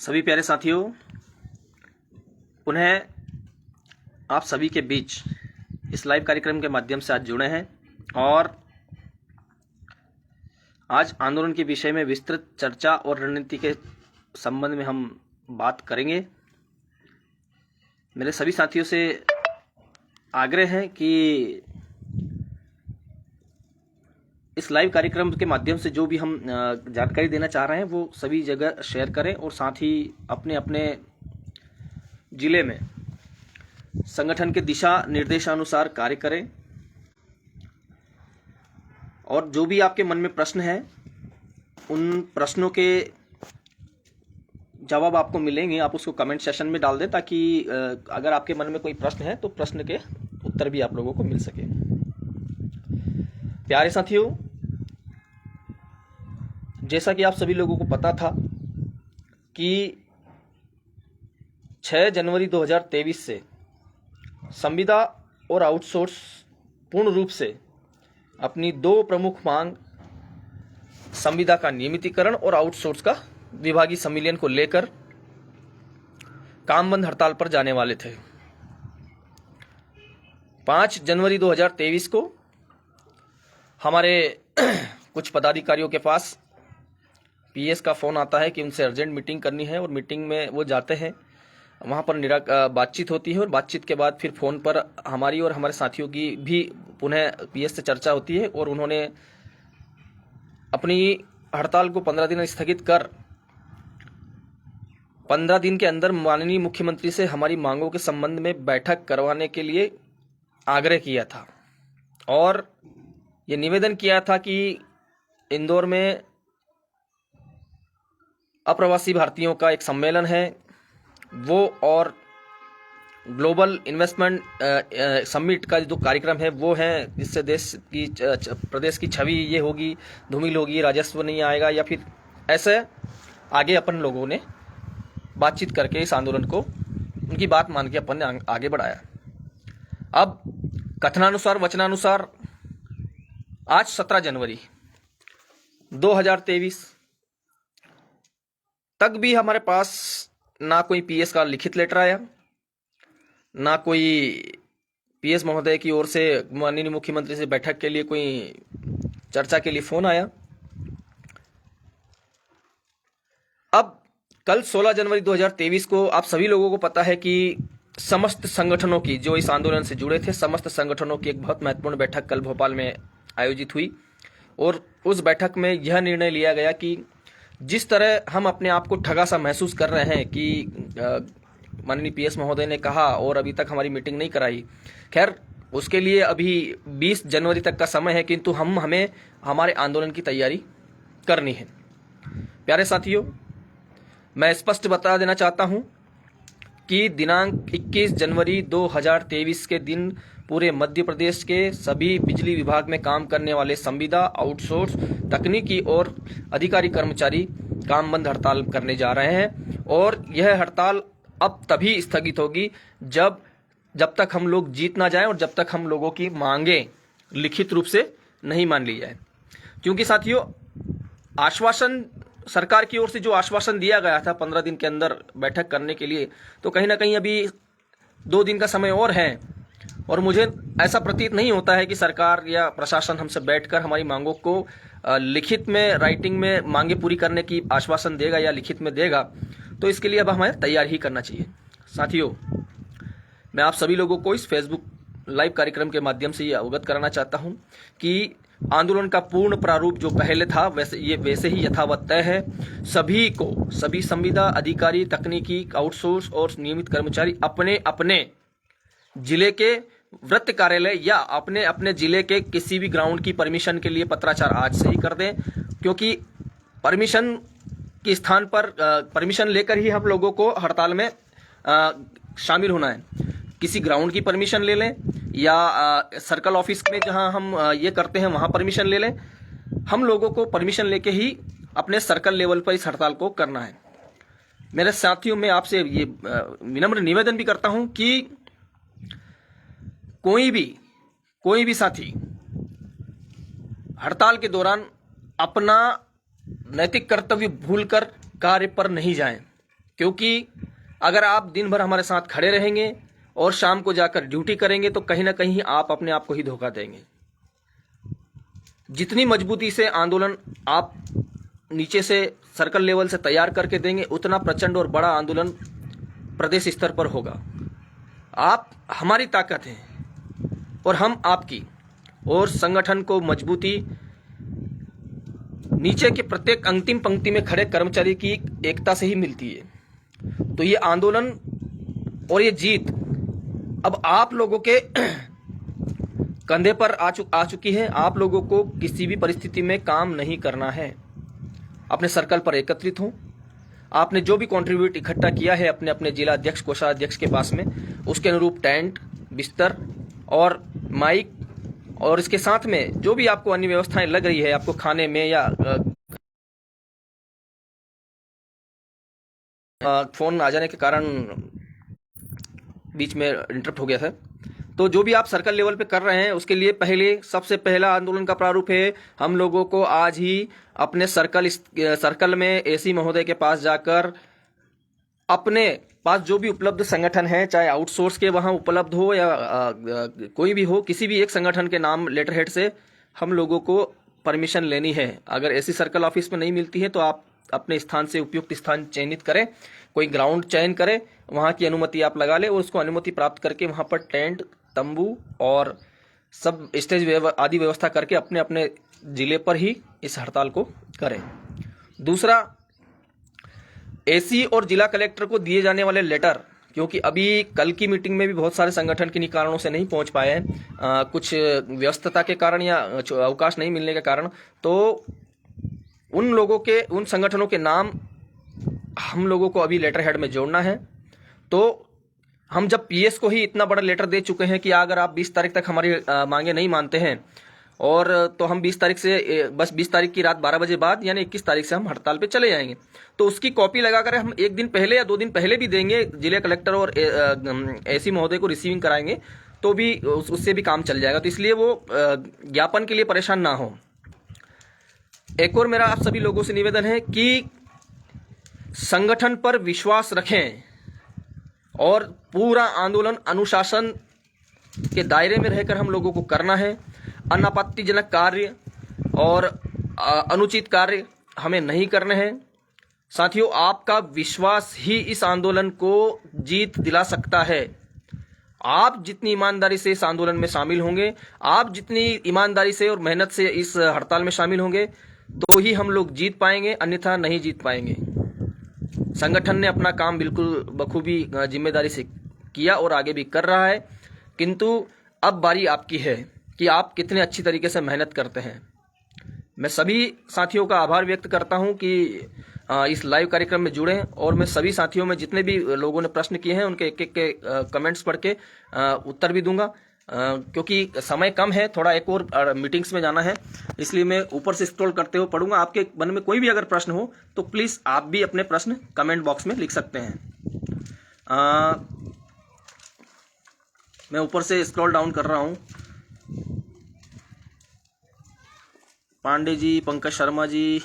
सभी प्यारे साथियों, पुनः आप सभी के बीच इस लाइव कार्यक्रम के माध्यम से आज जुड़े हैं और आज आंदोलन के विषय में विस्तृत चर्चा और रणनीति के संबंध में हम बात करेंगे। मेरे सभी साथियों से आग्रह है कि इस लाइव कार्यक्रम के माध्यम से जो भी हम जानकारी देना चाह रहे हैं वो सभी जगह शेयर करें और साथ ही अपने अपने जिले में संगठन के दिशा निर्देशानुसार कार्य करें। और जो भी आपके मन में प्रश्न है उन प्रश्नों के जवाब आपको मिलेंगे, आप उसको कमेंट सेशन में डाल दें ताकि अगर आपके मन में कोई प्रश्न है तो प्रश्न के उत्तर भी आप लोगों को मिल सके। प्यारे साथियों, जैसा कि आप सभी लोगों को पता था कि 6 जनवरी 2023 से संविदा और आउटसोर्स पूर्ण रूप से अपनी दो प्रमुख मांग संविदा का नियमितीकरण और आउटसोर्स का विभागीय संविलियन को लेकर काम बंद हड़ताल पर जाने वाले थे। 5 जनवरी 2023 को हमारे कुछ पदाधिकारियों के पास पीएस का फ़ोन आता है कि उनसे अर्जेंट मीटिंग करनी है और मीटिंग में वो जाते हैं। वहाँ पर बातचीत होती है और बातचीत के बाद फिर फ़ोन पर हमारी और हमारे साथियों की भी पुनः पीएस से चर्चा होती है और उन्होंने अपनी हड़ताल को 15 दिन स्थगित कर 15 दिन के अंदर माननीय मुख्यमंत्री से हमारी मांगों के संबंध में बैठक करवाने के लिए आग्रह किया था और ये निवेदन किया था कि इंदौर में अप्रवासी भारतीयों का एक सम्मेलन है वो और ग्लोबल इन्वेस्टमेंट समिट का जो कार्यक्रम है वो है, जिससे देश की प्रदेश की छवि ये होगी, धूमिल होगी, राजस्व नहीं आएगा या फिर ऐसे आगे अपन लोगों ने बातचीत करके इस आंदोलन को उनकी बात मान के अपन ने आगे बढ़ाया। अब कथनानुसार वचनानुसार आज 17 जनवरी 2023 तक भी हमारे पास ना कोई पीएस का लिखित लेटर आया, ना कोई पीएस महोदय की ओर से माननीय मुख्यमंत्री से बैठक के लिए कोई चर्चा के लिए फोन आया। अब कल 16 जनवरी 2023 को आप सभी लोगों को पता है कि समस्त संगठनों की, जो इस आंदोलन से जुड़े थे, समस्त संगठनों की एक बहुत महत्वपूर्ण बैठक कल भोपाल में आयोजित हुई और उस बैठक में यह निर्णय लिया गया कि जिस तरह हम अपने आप को ठगा सा महसूस कर रहे हैं कि माननीय पीएस महोदय ने कहा और अभी तक हमारी मीटिंग नहीं कराई। खैर, उसके लिए अभी 20 जनवरी तक का समय है, किंतु हमें हमारे आंदोलन की तैयारी करनी है। प्यारे साथियों, मैं स्पष्ट बता देना चाहता हूं कि दिनांक 21 जनवरी 2023 के दिन पूरे मध्य प्रदेश के सभी बिजली विभाग में काम करने वाले संविदा, आउटसोर्स, तकनीकी और अधिकारी कर्मचारी काम बंद हड़ताल करने जा रहे हैं और यह हड़ताल अब तभी स्थगित होगी जब तक हम लोग जीत ना जाएं और जब तक हम लोगों की मांगें लिखित रूप से नहीं मान ली जाए। क्योंकि साथियों, आश्वासन सरकार की ओर से जो आश्वासन दिया गया था 15 दिन के अंदर बैठक करने के लिए, तो कहीं ना कहीं अभी 2 दिन का समय और है और मुझे ऐसा प्रतीत नहीं होता है कि सरकार या प्रशासन हमसे बैठकर हमारी मांगों को लिखित में, राइटिंग में मांगे पूरी करने की आश्वासन देगा या लिखित में देगा। तो इसके लिए अब हमें तैयार ही करना चाहिए। साथियों, मैं आप सभी लोगों को इस फेसबुक लाइव कार्यक्रम के माध्यम से ये अवगत कराना चाहता हूं कि आंदोलन का पूर्ण प्रारूप जो पहले था वैसे ही यथावत तय है। सभी संविदा, अधिकारी, तकनीकी, आउटसोर्स और नियमित कर्मचारी अपने अपने जिले के वृत्त कार्यालय या अपने अपने जिले के किसी भी ग्राउंड की परमिशन के लिए पत्राचार आज से ही कर दें, क्योंकि परमिशन के स्थान पर परमिशन लेकर ही हम लोगों को हड़ताल में शामिल होना है। किसी ग्राउंड की परमिशन ले लें या सर्कल ऑफिस में जहां हम ये करते हैं वहां परमिशन ले लें। हम लोगों को परमिशन लेके ही अपने सर्कल लेवल पर इस हड़ताल को करना है। मेरे साथियों, मैं आपसे ये विनम्र निवेदन भी करता हूं कि कोई भी साथी हड़ताल के दौरान अपना नैतिक कर्तव्य भूलकर कार्य पर नहीं जाएं। क्योंकि अगर आप दिन भर हमारे साथ खड़े रहेंगे और शाम को जाकर ड्यूटी करेंगे तो कहीं ना कहीं आप अपने आप को ही धोखा देंगे। जितनी मजबूती से आंदोलन आप नीचे से सर्कल लेवल से तैयार करके देंगे, उतना प्रचंड और बड़ा आंदोलन प्रदेश स्तर पर होगा। आप हमारी ताकत हैं और हम आपकी, और संगठन को मजबूती नीचे के प्रत्येक अंतिम पंक्ति में खड़े कर्मचारी की एकता से ही मिलती है। तो ये आंदोलन और ये जीत अब आप लोगों के कंधे पर आ चुकी है। आप लोगों को किसी भी परिस्थिति में काम नहीं करना है। अपने सर्कल पर एकत्रित हों। आपने जो भी कंट्रीब्यूट इकट्ठा किया है अपने अपने जिला अध्यक्ष, कोषाध्यक्ष के पास में, उसके अनुरूप टेंट, बिस्तर और माइक, और इसके साथ में जो भी आपको अन्य व्यवस्थाएं लग रही है आपको खाने में या फोन आ जाने के कारण बीच में इंटरप्ट हो गया था। तो जो भी आप सर्कल लेवल पे कर रहे हैं उसके लिए सबसे पहला आंदोलन का प्रारूप है, हम लोगों को आज ही अपने सर्कल में एसी महोदय के पास जाकर अपने पास जो भी उपलब्ध संगठन है, चाहे आउटसोर्स के वहां उपलब्ध हो या कोई भी हो, किसी भी एक संगठन के नाम लेटर हेड से हम लोगों को परमिशन लेनी है। अगर एसी सर्कल ऑफिस में नहीं मिलती है तो आप अपने स्थान से उपयुक्त स्थान चयनित करें, कोई ग्राउंड चयन करें, वहां की अनुमति आप लगा लें और उसको अनुमति प्राप्त करके वहां पर टेंट, तंबू और सब स्टेज आदि व्यवस्था करके अपने अपने जिले पर ही इस हड़ताल को करें। दूसरा, एसी और जिला कलेक्टर को दिए जाने वाले लेटर, क्योंकि अभी कल की मीटिंग में भी बहुत सारे संगठन किन्हीं कारणों से नहीं पहुंच पाए हैं, कुछ व्यस्तता के कारण या अवकाश नहीं मिलने के कारण, तो उन संगठनों के नाम हम लोगों को अभी लेटर हेड में जोड़ना है। तो हम जब पीएस को ही इतना बड़ा लेटर दे चुके हैं कि अगर आप 20 तारीख तक हमारी मांगे नहीं मानते हैं और तो हम 20 तारीख से बस 20 तारीख की रात 12 बजे बाद यानी 21 तारीख से हम हड़ताल पे चले जाएंगे, तो उसकी कॉपी लगाकर हम एक दिन पहले या 2 दिन पहले भी देंगे, जिला कलेक्टर और एसी महोदय को रिसीविंग कराएंगे तो भी उससे भी काम चल जाएगा। तो इसलिए वो ज्ञापन के लिए परेशान ना हो। एक और मेरा आप सभी लोगों से निवेदन है कि संगठन पर विश्वास रखें और पूरा आंदोलन अनुशासन के दायरे में रहकर हम लोगों को करना है। अनापत्तिजनक कार्य और अनुचित कार्य हमें नहीं करने हैं। साथियों, आपका विश्वास ही इस आंदोलन को जीत दिला सकता है। आप जितनी ईमानदारी से इस आंदोलन में शामिल होंगे, आप जितनी ईमानदारी से और मेहनत से इस हड़ताल में शामिल होंगे, तो ही हम लोग जीत पाएंगे, अन्यथा नहीं जीत पाएंगे। संगठन ने अपना काम बिल्कुल बखूबी जिम्मेदारी से किया और आगे भी कर रहा है, किंतु अब बारी आपकी है कि आप कितने अच्छी तरीके से मेहनत करते हैं। मैं सभी साथियों का आभार व्यक्त करता हूं कि इस लाइव कार्यक्रम में जुड़े हैं, और मैं सभी साथियों में जितने भी लोगों ने प्रश्न किए हैं उनके एक एक के कमेंट्स पढ़ के उत्तर भी दूंगा, क्योंकि समय कम है, थोड़ा एक और मीटिंग्स में जाना है, इसलिए मैं ऊपर से स्क्रॉल करते हुए पढ़ूंगा। आपके मन में कोई भी अगर प्रश्न हो तो प्लीज आप भी अपने प्रश्न कमेंट बॉक्स में लिख सकते हैं। मैं ऊपर से स्क्रॉल डाउन कर रहा हूं। पांडे जी, पंकज शर्मा जी,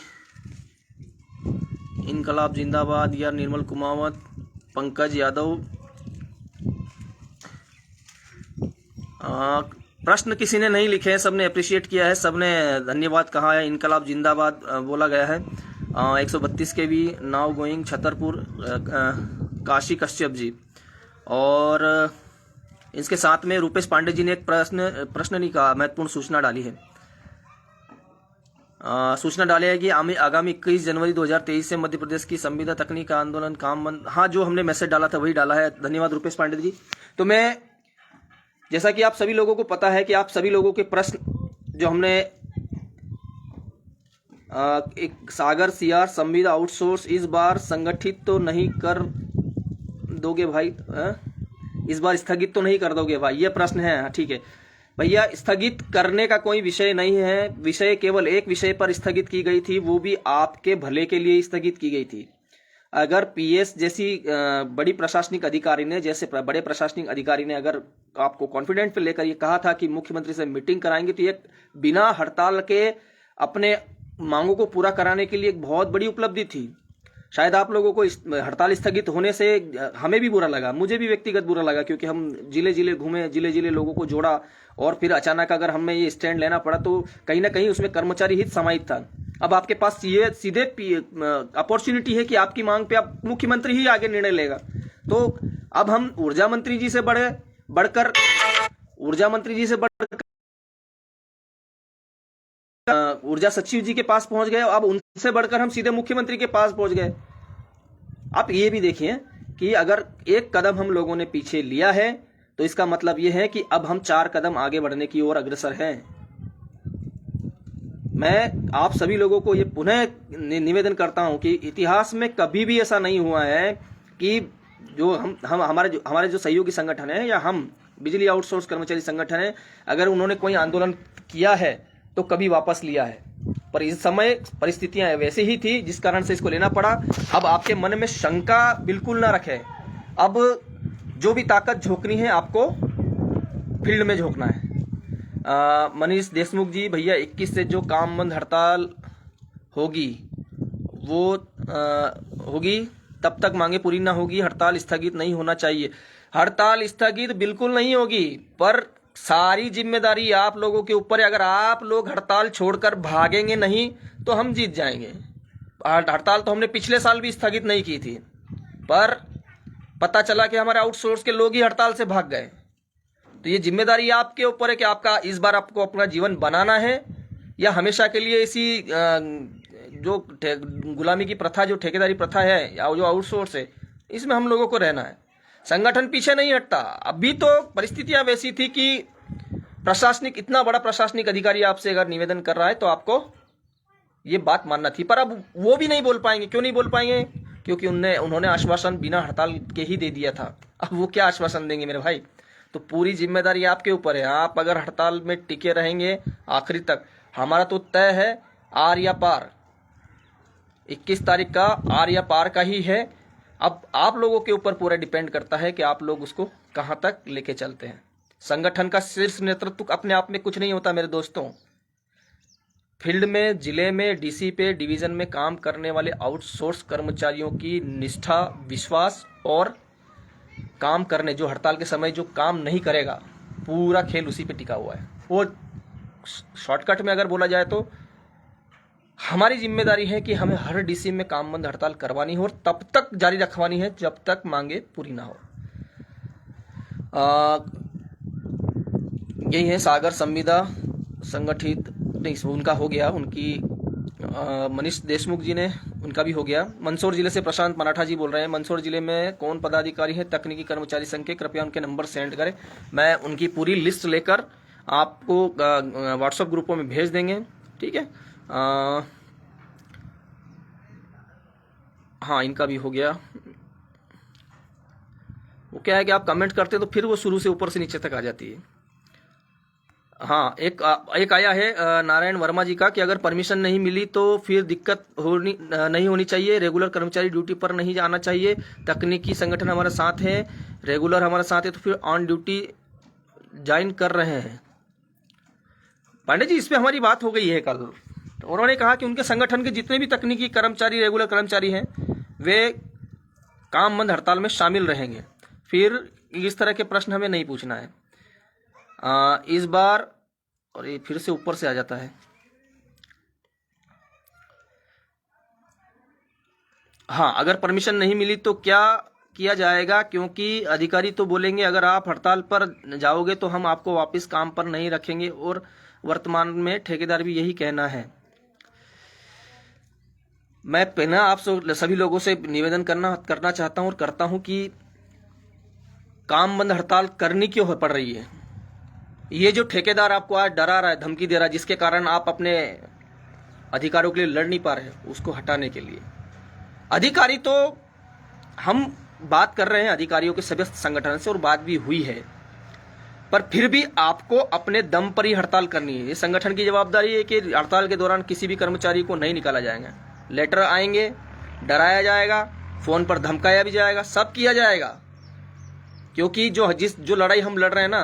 इनकलाब जिंदाबाद, यार निर्मल कुमावत, पंकज यादव। प्रश्न किसी ने नहीं लिखे हैं, सबने अप्रिशिएट किया है, सबने धन्यवाद कहा है। इनकलाब जिंदाबाद बोला गया है। 132 के भी नाउ गोइंग छतरपुर, काशी कश्यप जी, और इसके साथ में रूपेश पांडे जी ने एक प्रश्न नहीं कहा, महत्वपूर्ण सूचना डाली है। सूचना डाली है कि आगामी 21 जनवरी 2023 से मध्य प्रदेश की संविदा तकनीक आंदोलन काम बंद। हाँ, जो हमने मैसेज डाला था वही डाला है। धन्यवाद रूपेश पांडे जी। तो मैं, जैसा कि आप सभी लोगों को पता है कि आप सभी लोगों के प्रश्न जो हमने एक सागर सीआर संविदा आउटसोर्स इस बार संगठित तो नहीं कर दोगे भाई? इस बार स्थगित तो नहीं कर दोगे भाई? ये प्रश्न है। ठीक है भैया, स्थगित करने का कोई विषय नहीं है। विषय केवल एक विषय पर स्थगित की गई थी, वो भी आपके भले के लिए स्थगित की गई थी। अगर पीएस जैसी बड़े प्रशासनिक अधिकारी ने अगर आपको कॉन्फिडेंट पे लेकर ये कहा था कि मुख्यमंत्री से मीटिंग कराएंगे, तो ये बिना हड़ताल के अपने मांगों को पूरा कराने के लिए एक बहुत बड़ी उपलब्धि थी। शायद आप लोगों को इस हड़ताल स्थगित होने से हमें भी बुरा लगा, मुझे भी व्यक्तिगत बुरा लगा, क्योंकि हम जिले जिले घूमे, जिले जिले लोगों को जोड़ा, और फिर अचानक अगर हमें ये स्टैंड लेना पड़ा तो कहीं ना कहीं उसमें कर्मचारी हित समाहित था। अब आपके पास ये सीधे अपॉर्चुनिटी है कि आपकी मांग पे आप मुख्यमंत्री ही आगे निर्णय लेगा। तो अब हम ऊर्जा मंत्री जी से बढ़कर ऊर्जा सचिव जी के पास पहुंच गए, अब उनसे बढ़कर हम सीधे मुख्यमंत्री के पास पहुंच गए। आप ये भी देखिए कि अगर एक कदम हम लोगों ने पीछे लिया है तो इसका मतलब यह है कि अब हम 4 कदम आगे बढ़ने की ओर अग्रसर हैं। मैं आप सभी लोगों को ये पुनः निवेदन करता हूं कि इतिहास में कभी भी ऐसा नहीं हुआ है कि जो हमारे जो सहयोगी संगठन है या हम बिजली आउटसोर्स कर्मचारी संगठन है, अगर उन्होंने कोई आंदोलन किया है तो कभी वापस लिया है, पर इस समय परिस्थितियां वैसे ही थी जिस कारण से इसको लेना पड़ा। अब आपके मन में शंका बिल्कुल ना रखें, अब जो भी ताकत झोंकनी है आपको फील्ड में झोंकना है। मनीष देशमुख जी, भैया 21 से जो काम बंद हड़ताल होगी वो होगी, तब तक मांगे पूरी ना होगी, हड़ताल स्थगित नहीं होना चाहिए। हड़ताल स्थगित बिल्कुल नहीं होगी, पर सारी जिम्मेदारी आप लोगों के ऊपर है। अगर आप लोग हड़ताल छोड़कर भागेंगे नहीं तो हम जीत जाएंगे। हड़ताल तो हमने पिछले साल भी स्थगित नहीं की थी, पर पता चला कि हमारे आउटसोर्स के लोग ही हड़ताल से भाग गए। तो ये जिम्मेदारी आपके ऊपर है कि आपका इस बार आपको अपना जीवन बनाना है या हमेशा के लिए इसी जो गुलामी की प्रथा, जो ठेकेदारी प्रथा है या जो आउटसोर्स है, इसमें हम लोगों को रहना है। संगठन पीछे नहीं हटता। अभी तो परिस्थितियां वैसी थी कि इतना बड़ा प्रशासनिक अधिकारी आपसे अगर निवेदन कर रहा है तो आपको ये बात मानना थी, पर अब वो भी नहीं बोल पाएंगे। क्यों नहीं बोल पाएंगे? क्योंकि उन्होंने आश्वासन बिना हड़ताल के ही दे दिया था। अब वो क्या आश्वासन देंगे मेरे भाई? तो पूरी जिम्मेदारी आपके ऊपर है। आप अगर हड़ताल में टिके रहेंगे आखिरी तक, हमारा तो तय है आर या पार, 21 तारीख का आर या पार का ही है। अब आप लोगों के ऊपर पूरा डिपेंड करता है कि आप लोग उसको कहां तक लेके चलते हैं। संगठन का शीर्ष नेतृत्व अपने आप में कुछ नहीं होता मेरे दोस्तों। फील्ड में, जिले में, डीसी पे, डिवीजन में काम करने वाले आउटसोर्स कर्मचारियों की निष्ठा, विश्वास और काम करने, जो हड़ताल के समय जो काम नहीं करेगा, पूरा खेल उसी पे टिका हुआ है। वो शॉर्टकट में अगर बोला जाए तो हमारी जिम्मेदारी है कि हमें हर डीसी में काम बंद हड़ताल करवानी हो और तब तक जारी रखवानी है जब तक मांगे पूरी ना हो। यही है सागर संविदा संगठित, नहीं उनका हो गया, उनकी मनीष देशमुख जी ने, उनका भी हो गया। मंदसौर जिले से प्रशांत मराठा जी बोल रहे हैं, मंदसौर जिले में कौन पदाधिकारी है तकनीकी कर्मचारी संघ के, कृपया उनके नंबर सेंड करें। मैं उनकी पूरी लिस्ट लेकर आपको व्हाट्सएप ग्रुपों में भेज देंगे, ठीक है। हाँ, इनका भी हो गया। वो क्या है कि आप कमेंट करते हैं तो फिर वो शुरू से ऊपर से नीचे तक आ जाती है। हाँ, एक आया है नारायण वर्मा जी का कि अगर परमिशन नहीं मिली तो फिर दिक्कत नहीं होनी चाहिए, रेगुलर कर्मचारी ड्यूटी पर नहीं जाना चाहिए, तकनीकी संगठन हमारे साथ है, रेगुलर हमारे साथ है तो फिर ऑन ड्यूटी ज्वाइन कर रहे हैं। पांडे जी, इस पे हमारी बात हो गई है कल। उन्होंने कहा कि उनके संगठन के जितने भी तकनीकी कर्मचारी, रेगुलर कर्मचारी हैं, वे काम बंद हड़ताल में शामिल रहेंगे। फिर इस तरह के प्रश्न हमें नहीं पूछना है। इस बार, और ये फिर से ऊपर से आ जाता है। हाँ, अगर परमिशन नहीं मिली तो क्या किया जाएगा? क्योंकि अधिकारी तो बोलेंगे अगर आप हड़ताल पर जाओगे तो हम आपको वापस काम पर नहीं रखेंगे, और वर्तमान में ठेकेदार भी यही कहना है। मैं पहला आप सभी लोगों से निवेदन करना चाहता हूं और करता हूं कि काम बंद हड़ताल करनी क्यों पड़ रही है? ये जो ठेकेदार आपको आज डरा रहा है, धमकी दे रहा है, जिसके कारण आप अपने अधिकारों के लिए लड़ नहीं पा रहे, उसको हटाने के लिए अधिकारी तो हम बात कर रहे हैं अधिकारियों के सभी संगठन से, और बात भी हुई है, पर फिर भी आपको अपने दम पर ही हड़ताल करनी है। ये संगठन की जवाबदारी है कि हड़ताल के दौरान किसी भी कर्मचारी को नहीं निकाला जाएगा। लेटर आएंगे, डराया जाएगा, फोन पर धमकाया भी जाएगा, सब किया जाएगा, क्योंकि जो लड़ाई हम लड़ रहे हैं ना,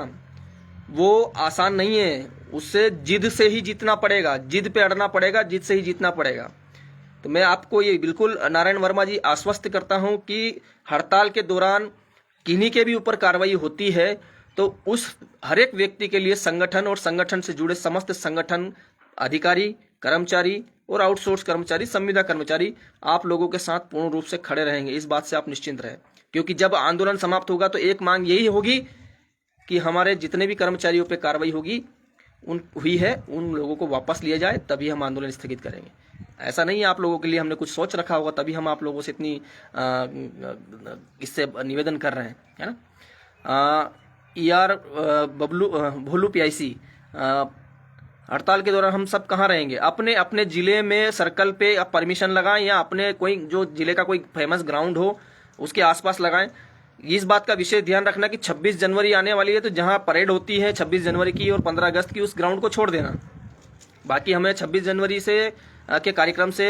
वो आसान नहीं है। उससे जिद से ही जीतना पड़ेगा, जिद पे अड़ना पड़ेगा, जिद से ही जीतना पड़ेगा। तो मैं आपको ये बिल्कुल नारायण वर्मा जी आश्वस्त करता हूं कि हड़ताल के दौरान किन्हीं के भी ऊपर कार्रवाई होती है तो उस हर एक व्यक्ति के लिए संगठन और संगठन से जुड़े समस्त संगठन, अधिकारी, कर्मचारी और आउटसोर्स कर्मचारी, संविदा कर्मचारी आप लोगों के साथ पूर्ण रूप से खड़े रहेंगे। इस बात से आप निश्चिंत रहें, क्योंकि जब आंदोलन समाप्त होगा तो एक मांग यही होगी कि हमारे जितने भी कर्मचारियों पर कार्रवाई हुई है उन लोगों को वापस लिया जाए, तभी हम आंदोलन स्थगित करेंगे। ऐसा नहीं है आप लोगों के लिए हमने कुछ सोच रखा होगा तभी हम आप लोगों से इतनी इससे निवेदन कर रहे हैं, है ना। यार भोलू PIC, हड़ताल के दौरान हम सब कहाँ रहेंगे? अपने अपने जिले में सर्कल पे आप परमिशन लगाएं या अपने कोई जो जिले का कोई फेमस ग्राउंड हो उसके आसपास लगाएं। इस बात का विशेष ध्यान रखना कि 26 जनवरी आने वाली है, तो जहां परेड होती है 26 जनवरी की और 15 अगस्त की, उस ग्राउंड को छोड़ देना। बाकी हमें 26 जनवरी से के कार्यक्रम से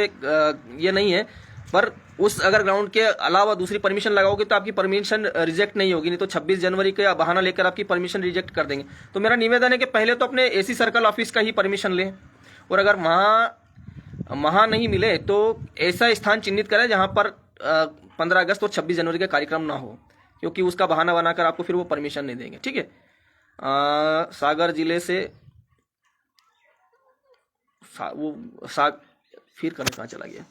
ये नहीं है, पर उस अगर ग्राउंड के अलावा दूसरी परमिशन लगाओगे तो आपकी परमिशन रिजेक्ट नहीं होगी, नहीं तो 26 जनवरी का बहाना लेकर आपकी परमिशन रिजेक्ट कर देंगे। तो मेरा निवेदन है कि पहले तो अपने AC सर्कल ऑफिस का ही परमिशन लें, और अगर वहाँ नहीं मिले तो ऐसा स्थान चिन्हित करें जहाँ पर 15 अगस्त और 26 जनवरी का कार्यक्रम ना हो, क्योंकि उसका बहाना बनाकर आपको फिर वो परमिशन नहीं देंगे। ठीक है। सागर जिले से फिर कहाँ चला गया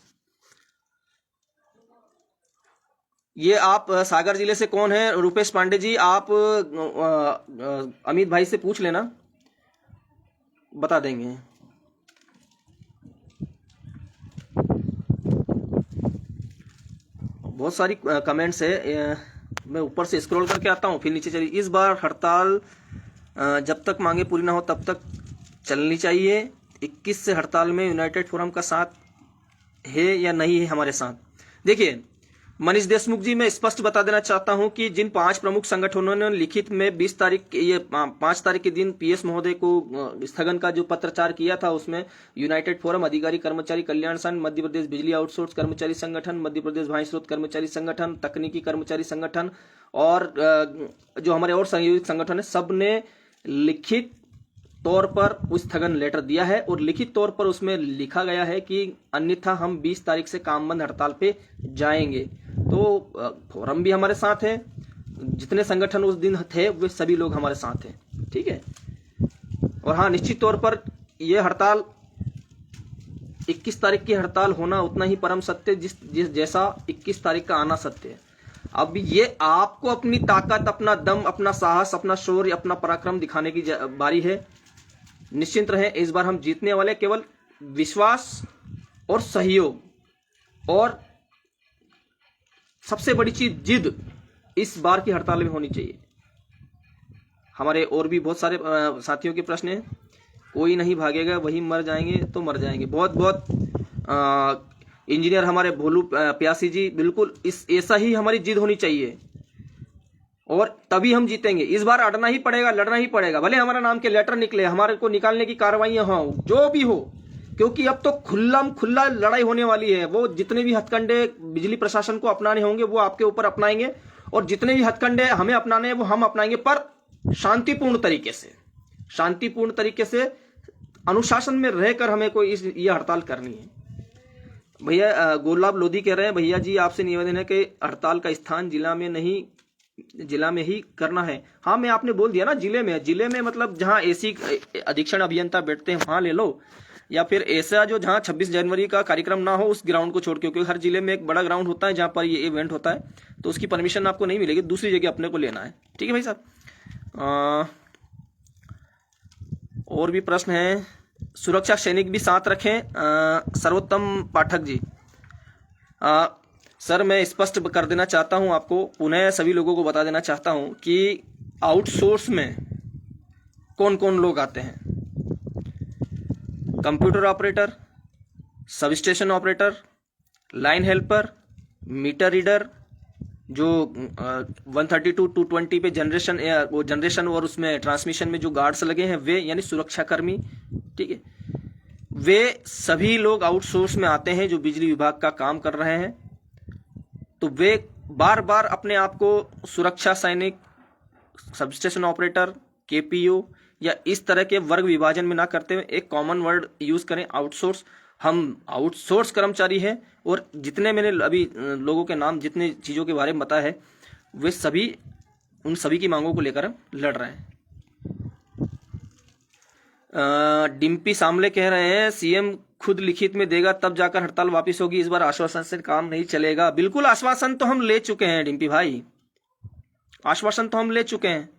ये? आप सागर जिले से कौन है? रुपेश पांडे जी, आप अमित भाई से पूछ लेना, बता देंगे। बहुत सारी कमेंट्स है, मैं ऊपर से स्क्रॉल करके आता हूँ फिर नीचे चलिए। इस बार हड़ताल जब तक मांगे पूरी ना हो तब तक चलनी चाहिए। 21 से हड़ताल में यूनाइटेड फोरम का साथ है या नहीं है हमारे साथ? देखिए मनीष देशमुख जी, मैं स्पष्ट बता देना चाहता हूं कि जिन 5 प्रमुख संगठनों ने लिखित में 5 तारीख के दिन PS महोदय को स्थगन का जो पत्रचार किया था, उसमें यूनाइटेड फोरम, अधिकारी कर्मचारी कल्याण संघ, मध्य प्रदेश बिजली आउटसोर्स कर्मचारी संगठन, मध्य प्रदेश भाई स्रोत कर्मचारी संगठन, तकनीकी कर्मचारी संगठन और जो हमारे और संयोजित संगठन है, सब ने लिखित तौर पर स्थगन लेटर दिया है और लिखित तौर पर उसमें लिखा गया है कि अन्यथा हम 20 तारीख से काम बंद हड़ताल पे जाएंगे। तो फोरम भी हमारे साथ है, जितने संगठन उस दिन थे वे सभी लोग हमारे साथ हैं। ठीक है। और हाँ, निश्चित तौर पर यह हड़ताल 21 तारीख की हड़ताल होना उतना ही परम सत्य जैसा 21 तारीख का आना सत्य है। अब ये आपको अपनी ताकत, अपना दम, अपना साहस, अपना शौर्य, अपना पराक्रम दिखाने की बारी है। निश्चिंत रहें, इस बार हम जीतने वाले। केवल विश्वास और सहयोग और सबसे बड़ी चीज जिद इस बार की हड़ताल में होनी चाहिए। हमारे और भी बहुत सारे साथियों के प्रश्न हैं। कोई नहीं भागेगा, वही मर जाएंगे तो मर जाएंगे। बहुत बहुत इंजीनियर हमारे भोलू प्यासी जी, बिल्कुल ऐसा ही हमारी जिद होनी चाहिए और तभी हम जीतेंगे। इस बार अड़ना ही पड़ेगा, लड़ना ही पड़ेगा, भले हमारा नाम के लेटर निकले, हमारे को निकालने की कार्रवाइयां हो, जो भी हो, क्योंकि अब तो खुला लड़ाई होने वाली है। वो जितने भी हथकंडे बिजली प्रशासन को अपनाने होंगे वो आपके ऊपर अपनाएंगे, और जितने भी हथकंडे हमें अपनाने हैं वो हम अपनाएंगे, पर शांतिपूर्ण तरीके से अनुशासन में रहकर हमें कोई ये हड़ताल करनी है। भैया गुलाब लोधी कह रहे हैं, भैया जी आपसे निवेदन है कि हड़ताल का स्थान जिला में ही करना है। हाँ, मैं आपने बोल दिया ना, जिले में मतलब जहां AC अधीक्षण अभियंता बैठते हैं वहां ले लो, या फिर ऐसा जो जहां 26 जनवरी का कार्यक्रम ना हो उस ग्राउंड को छोड़ के, क्योंकि हर जिले में एक बड़ा ग्राउंड होता है जहां पर ये इवेंट होता है, तो उसकी परमिशन आपको नहीं मिलेगी, दूसरी जगह अपने को लेना है। ठीक है भाई साहब। और भी प्रश्न है। सुरक्षा सैनिक भी साथ रखें। सर्वोत्तम पाठक जी, सर मैं स्पष्ट कर देना चाहता हूं आपको, पुनः सभी लोगों को बता देना चाहता हूं कि आउटसोर्स में कौन कौन लोग आते हैं। Computer operator, sub station operator, line helper, meter reader, जो 132 220 पे जनरेशन और उसमें ट्रांसमिशन में जो गार्ड्स लगे हैं वे, यानी सुरक्षा कर्मी। ठीक है, वे सभी लोग आउटसोर्स में आते हैं जो बिजली विभाग का काम कर रहे हैं। तो वे बार बार अपने आप को सुरक्षा सैनिक, सबस्टेशन ऑपरेटर, KPO या इस तरह के वर्ग विभाजन में ना करते हुए एक कॉमन वर्ड यूज करें, आउटसोर्स। हम आउटसोर्स कर्मचारी हैं, और जितने मैंने अभी लोगों के नाम, जितने चीज़ों के बारे में बताया है, वे सभी, उन सभी की मांगों को लेकर हम लड़ रहे हैं। डिम्पी सामले कह रहे हैं सीएम खुद लिखित में देगा तब जाकर हड़ताल वापस होगी, इस बार आश्वासन से काम नहीं चलेगा। बिल्कुल, आश्वासन तो हम ले चुके हैं डिम्पी भाई, आश्वासन तो हम ले चुके हैं,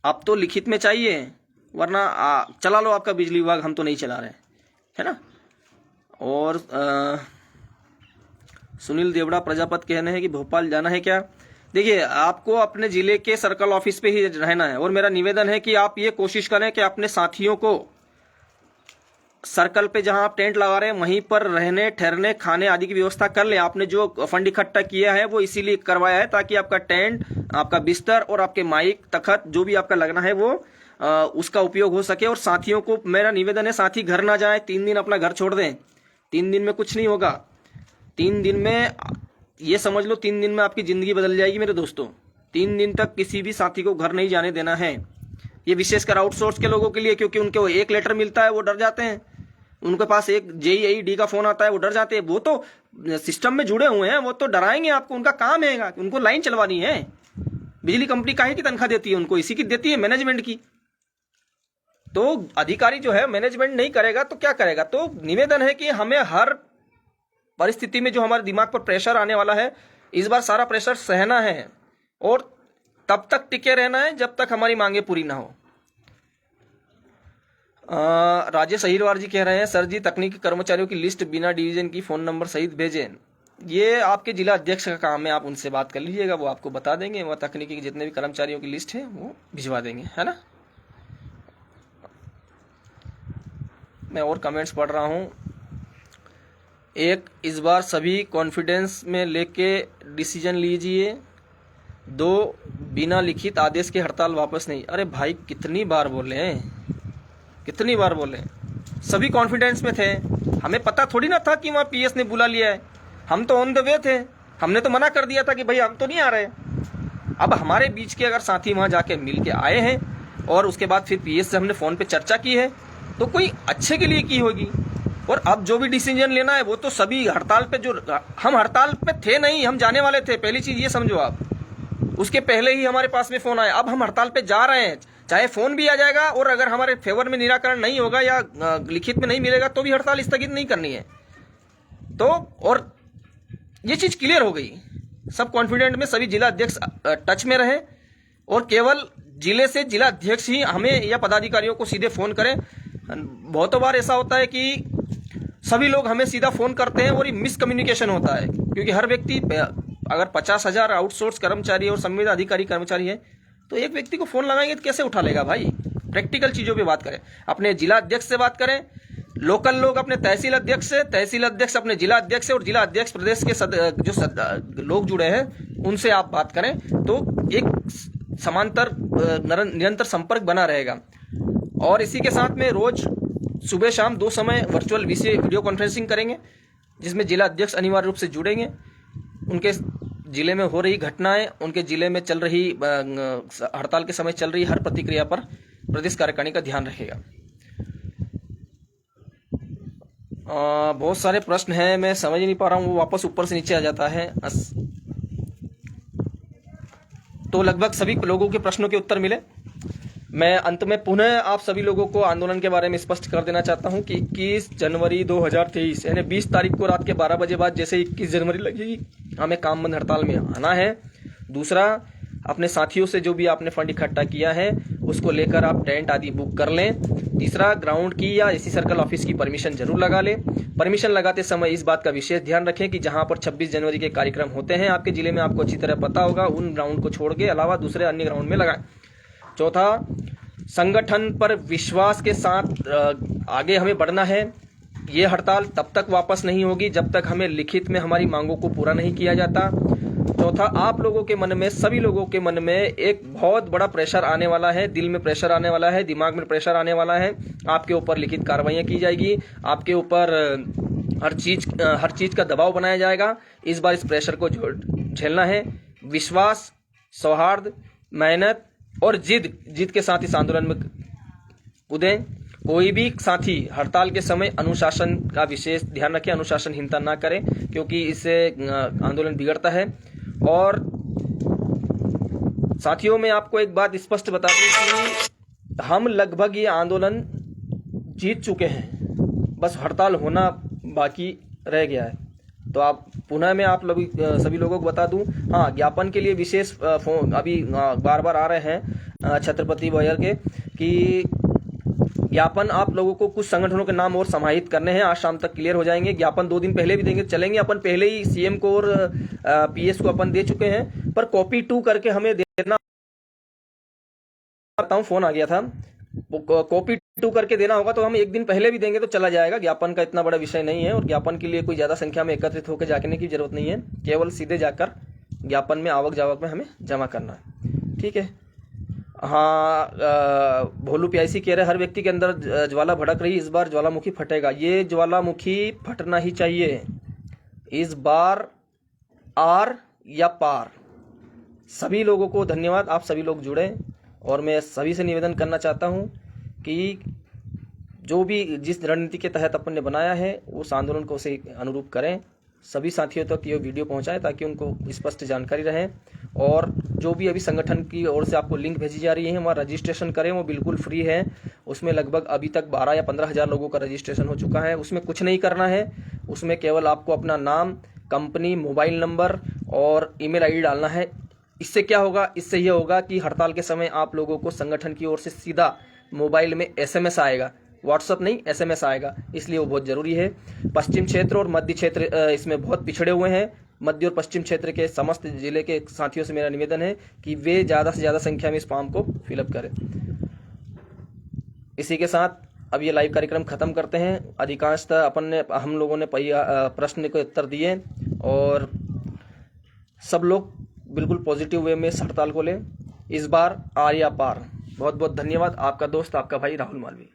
अब तो लिखित में चाहिए, वरना चला लो आपका बिजली विभाग, हम तो नहीं चला रहे, है ना। और सुनील देवड़ा प्रजापति कह रहे हैं कि भोपाल जाना है क्या। देखिए, आपको अपने जिले के सर्कल ऑफिस पे ही रहना है, और मेरा निवेदन है कि आप ये कोशिश करें कि अपने साथियों को सर्कल पे जहां आप टेंट लगा रहे हैं वहीं पर रहने, ठहरने, खाने आदि की व्यवस्था कर लें। आपने जो फंड इकट्ठा किया है वो इसीलिए करवाया है ताकि आपका टेंट, आपका बिस्तर और आपके माइक, तखत जो भी आपका लगना है वो उसका उपयोग हो सके। और साथियों को मेरा निवेदन है, साथी घर ना जाए, 3 दिन अपना घर छोड़ दें। 3 दिन में कुछ नहीं होगा, 3 दिन में ये समझ लो 3 दिन में आपकी जिंदगी बदल जाएगी मेरे दोस्तों। 3 दिन तक किसी भी साथी को घर नहीं जाने देना है। ये विशेषकर आउटसोर्स के लोगों के लिए, क्योंकि उनको एक लेटर मिलता है वो डर जाते हैं, उनके पास एक JEI का फोन आता है वो डर जाते हैं। वो तो सिस्टम में जुड़े हुए हैं, वो तो डराएंगे आपको, उनका काम है, उनको लाइन चलवानी है। बिजली कंपनी काहे की तनख्वाह देती है उनको, इसी की देती है, मैनेजमेंट की। तो अधिकारी जो है मैनेजमेंट नहीं करेगा तो क्या करेगा। तो निवेदन है कि हमें हर परिस्थिति में जो हमारे दिमाग पर प्रेशर आने वाला है, इस बार सारा प्रेशर सहना है और तब तक टिके रहना है जब तक हमारी मांगे पूरी ना हो। राजेश अहिरवार जी कह रहे हैं सर जी तकनीकी कर्मचारियों की लिस्ट बिना डिवीजन की फोन नंबर सहित भेजें। ये आपके जिला अध्यक्ष का काम है, आप उनसे बात कर लीजिएगा, वो आपको बता देंगे। वह तकनीकी के जितने भी कर्मचारियों की लिस्ट है वो भिजवा देंगे, है ना। मैं और कमेंट्स पढ़ रहा हूँ। एक, इस बार सभी कॉन्फिडेंस में लेके डिसीजन लीजिए। 2, बिना लिखित आदेश के हड़ताल वापस नहीं। अरे भाई कितनी बार बोले हैं, कितनी बार बोले। सभी कॉन्फिडेंस में थे, हमें पता थोड़ी ना था कि वहाँ PS ने बुला लिया है। हम तो ऑन द वे थे, हमने तो मना कर दिया था कि भाई हम तो नहीं आ रहे। अब हमारे बीच के अगर साथी वहाँ जाके मिल के आए हैं और उसके बाद फिर PS से हमने फ़ोन पे चर्चा की है तो कोई अच्छे के लिए की होगी। और अब जो भी डिसीजन लेना है वो तो सभी हड़ताल पे, जो हम हड़ताल पे थे नहीं, हम जाने वाले थे, पहली चीज़ ये समझो आप। उसके पहले ही हमारे पास में फ़ोन आया, अब हम हड़ताल पे जा रहे हैं, चाहे फ़ोन भी आ जाएगा और अगर हमारे फेवर में निराकरण नहीं होगा या लिखित में नहीं मिलेगा तो भी हड़ताल स्थगित नहीं करनी है। तो और ये चीज़ क्लियर हो गई, सब कॉन्फिडेंट में सभी जिला अध्यक्ष टच में रहे और केवल जिले से जिला अध्यक्ष ही हमें या पदाधिकारियों को सीधे फ़ोन करें। बहुत बार ऐसा होता है कि सभी लोग हमें सीधा फ़ोन करते हैं और ये मिसकम्युनिकेशन होता है, क्योंकि हर व्यक्ति अगर 50,000 आउटसोर्स कर्मचारी और संविदा अधिकारी कर्मचारी है तो एक व्यक्ति को फ़ोन लगाएंगे तो कैसे उठा लेगा भाई। प्रैक्टिकल चीज़ों पे बात करें, अपने जिला अध्यक्ष से बात करें, लोकल लोग अपने तहसील अध्यक्ष से, तहसील अध्यक्ष अपने जिला अध्यक्ष से और जिला अध्यक्ष प्रदेश के जो लोग जुड़े हैं उनसे आप बात करें तो एक समांतर निरंतर संपर्क बना रहेगा। और इसी के साथ में रोज सुबह शाम 2 समय वर्चुअल वीडियो कॉन्फ्रेंसिंग करेंगे जिसमें जिला अध्यक्ष अनिवार्य रूप से जुड़ेंगे। उनके जिले में हो रही घटनाएं, उनके जिले में चल रही हड़ताल के समय चल रही हर प्रतिक्रिया पर प्रदेश कार्यकारिणी का ध्यान रखेगा। बहुत सारे प्रश्न हैं, मैं समझ नहीं पा रहा हूँ, वो वापस ऊपर से नीचे आ जाता है। तो लगभग सभी लोगों के प्रश्नों के उत्तर मिले। मैं अंत में पुनः आप सभी लोगों को आंदोलन के बारे में स्पष्ट कर देना चाहता हूं कि 21 जनवरी 2023 यानी 20 तारीख को रात के 12 बजे बाद जैसे 21 जनवरी लगेगी हमें काम बंद हड़ताल में आना है। दूसरा, अपने साथियों से जो भी आपने फंड इकट्ठा किया है उसको लेकर आप टेंट आदि बुक कर लें। तीसरा, ग्राउंड की या एसी सर्कल ऑफिस की परमिशन जरूर लगा लें। परमिशन लगाते समय इस बात का विशेष ध्यान रखें कि जहां पर 26 जनवरी के कार्यक्रम होते हैं आपके जिले में, आपको अच्छी तरह पता होगा, उन ग्राउंड को छोड़ के अलावा दूसरे अन्य ग्राउंड में लगाएं। चौथा, संगठन पर विश्वास के साथ आगे हमें बढ़ना है। ये हड़ताल तब तक वापस नहीं होगी जब तक हमें लिखित में हमारी मांगों को पूरा नहीं किया जाता। चौथा, आप लोगों के मन में, सभी लोगों के मन में एक बहुत बड़ा प्रेशर आने वाला है, दिल में प्रेशर आने वाला है, दिमाग में प्रेशर आने वाला है। आपके ऊपर लिखित कार्रवाइयाँ की जाएगी, आपके ऊपर हर चीज का दबाव बनाया जाएगा। इस बार इस प्रेशर को झेलना है। विश्वास, सौहार्द, मेहनत और जिद के साथ इस आंदोलन में कूदें। कोई भी साथी हड़ताल के समय अनुशासन का विशेष ध्यान रखें, अनुशासनहीनता ना करें, क्योंकि इससे आंदोलन बिगड़ता है। और साथियों, मैं आपको एक बात स्पष्ट बता दूं कि हम लगभग ये आंदोलन जीत चुके हैं, बस हड़ताल होना बाकी रह गया है। तो आप पुनः मैं आप लोग सभी लोगों को बता दूं, हाँ, ज्ञापन के लिए विशेष फोन अभी बार बार आ रहे हैं छत्रपति वगैरह के कि ज्ञापन आप लोगों को कुछ संगठनों के नाम और समाहित करने हैं, आज शाम तक क्लियर हो जाएंगे। ज्ञापन 2 दिन पहले भी देंगे, चलेंगे। अपन पहले ही सीएम को और पीएस को अपन दे चुके हैं, पर कॉपी 2 करके हमें देना, बताऊं, फोन आ गया था, कॉपी 2 करके देना होगा, तो हम 1 दिन पहले भी देंगे तो चला जाएगा। ज्ञापन का इतना बड़ा विषय नहीं है, और ज्ञापन के लिए कोई ज्यादा संख्या में एकत्रित होकर जाने की जरूरत नहीं है, केवल सीधे जाकर ज्ञापन में आवक जावक में हमें जमा करना है, ठीक है। हाँ, भोलू पीआईसी कह रहे हर व्यक्ति के अंदर ज्वाला भड़क रही, इस बार ज्वालामुखी फटेगा। ये ज्वालामुखी फटना ही चाहिए इस बार, आर या पार। सभी लोगों को धन्यवाद, आप सभी लोग जुड़े, और मैं सभी से निवेदन करना चाहता हूं कि जो भी जिस रणनीति के तहत अपन ने बनाया है उस आंदोलन को उसे अनुरूप करें। सभी साथियों तक ये वीडियो पहुंचाएं ताकि उनको स्पष्ट जानकारी रहे। और जो भी अभी संगठन की ओर से आपको लिंक भेजी जा रही है, वहाँ रजिस्ट्रेशन करें, वो बिल्कुल फ्री है। उसमें लगभग अभी तक 12 या 15 हज़ार लोगों का रजिस्ट्रेशन हो चुका है। उसमें कुछ नहीं करना है, उसमें केवल आपको अपना नाम, कंपनी, मोबाइल नंबर और ईमेल आईडी डालना है। इससे क्या होगा? इससे यह होगा कि हड़ताल के समय आप लोगों को संगठन की ओर से सीधा मोबाइल में एसएमएस आएगा, व्हाट्सअप नहीं, एसएमएस आएगा, इसलिए वो बहुत जरूरी है। पश्चिम क्षेत्र और मध्य क्षेत्र इसमें बहुत पिछड़े हुए हैं। मध्य और पश्चिम क्षेत्र के समस्त जिले के साथियों से मेरा निवेदन है कि वे ज़्यादा से ज़्यादा संख्या में इस फॉर्म को फिलअप करें। इसी के साथ अब ये लाइव कार्यक्रम खत्म करते हैं। अधिकांशतः हम लोगों ने प्रश्न के उत्तर दिए, और सब लोग बिल्कुल पॉजिटिव वे में इस हड़ताल को लें। इस बार आर या पार। बहुत बहुत धन्यवाद। आपका दोस्त, आपका भाई राहुल मालवी।